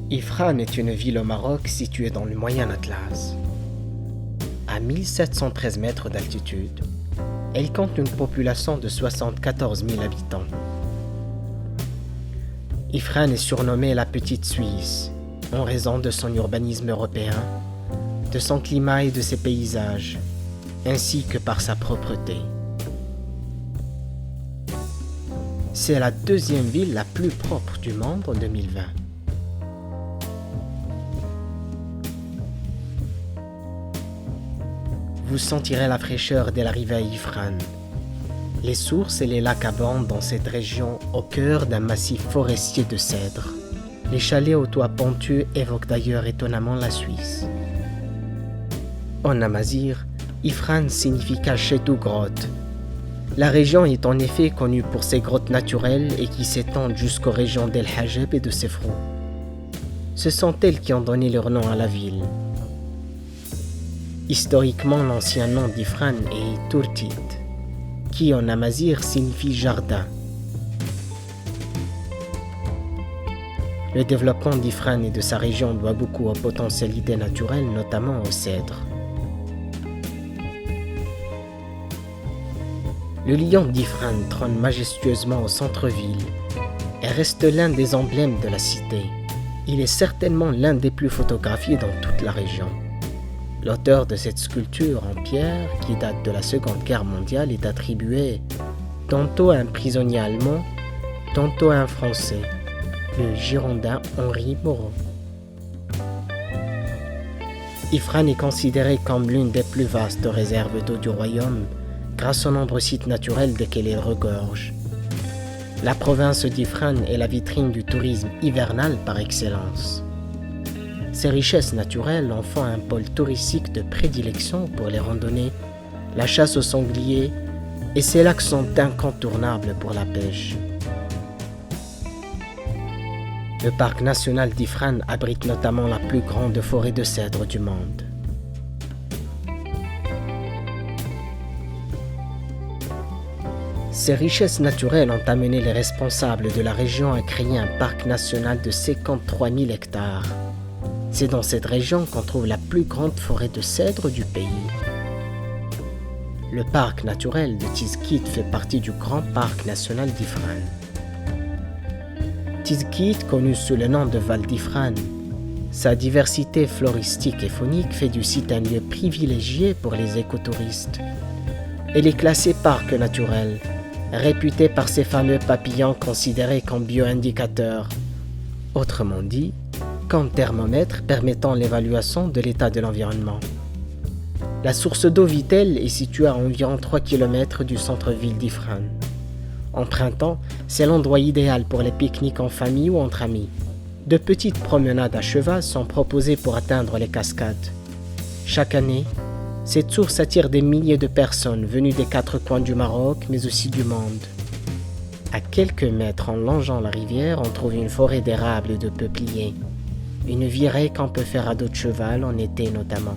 Ifrane est une ville au Maroc située dans le Moyen Atlas. À 1713 mètres d'altitude, elle compte une population de 74 000 habitants. Ifrane est surnommée la Petite Suisse en raison de son urbanisme européen, de son climat et de ses paysages, ainsi que par sa propreté. C'est la deuxième ville la plus propre du monde en 2020. Vous sentirez la fraîcheur dès l'arrivée à Ifrane. Les sources et les lacs abondent dans cette région au cœur d'un massif forestier de cèdres. Les chalets aux toits pentus évoquent d'ailleurs étonnamment la Suisse. En amazigh, Ifrane signifie cachette ou grotte. La région est en effet connue pour ses grottes naturelles et qui s'étendent jusqu'aux régions d'El Hajeb et de Sefrou. Ce sont elles qui ont donné leur nom à la ville. Historiquement, l'ancien nom d'Ifrane est Turtit, qui en amazigh signifie jardin. Le développement d'Ifrane et de sa région doit beaucoup aux potentialités naturelles, notamment aux cèdres. Le lion d'Ifrane trône majestueusement au centre-ville et reste l'un des emblèmes de la cité. Il est certainement l'un des plus photographiés dans toute la région. L'auteur de cette sculpture en pierre, qui date de la Seconde Guerre mondiale, est attribué tantôt à un prisonnier allemand, tantôt à un Français, le Girondin Henri Moreau. Ifrane est considérée comme l'une des plus vastes réserves d'eau du royaume, grâce aux nombreux sites naturels desquels il regorge. La province d'Ifrane est la vitrine du tourisme hivernal par excellence. Ces richesses naturelles en font un pôle touristique de prédilection pour les randonnées, la chasse aux sangliers, et ces lacs sont incontournables pour la pêche. Le parc national d'Ifrane abrite notamment la plus grande forêt de cèdres du monde. Ces richesses naturelles ont amené les responsables de la région à créer un parc national de 53 000 hectares. C'est dans cette région qu'on trouve la plus grande forêt de cèdres du pays. Le parc naturel de Tizkit fait partie du grand parc national d'Ifrane. Tizkit, connu sous le nom de Val d'Ifrane, sa diversité floristique et faunique fait du site un lieu privilégié pour les écotouristes. Elle est classée parc naturel, réputé par ses fameux papillons considérés comme bioindicateurs. Autrement dit, comme thermomètre permettant l'évaluation de l'état de l'environnement. La source d'eau Vitel est située à environ 3 km du centre-ville d'Ifrane. En printemps, c'est l'endroit idéal pour les pique-niques en famille ou entre amis. De petites promenades à cheval sont proposées pour atteindre les cascades. Chaque année, cette source attire des milliers de personnes venues des 4 coins du Maroc, mais aussi du monde. À quelques mètres en longeant la rivière, on trouve une forêt d'érables et de peupliers. Une virée qu'on peut faire à dos de cheval en été notamment.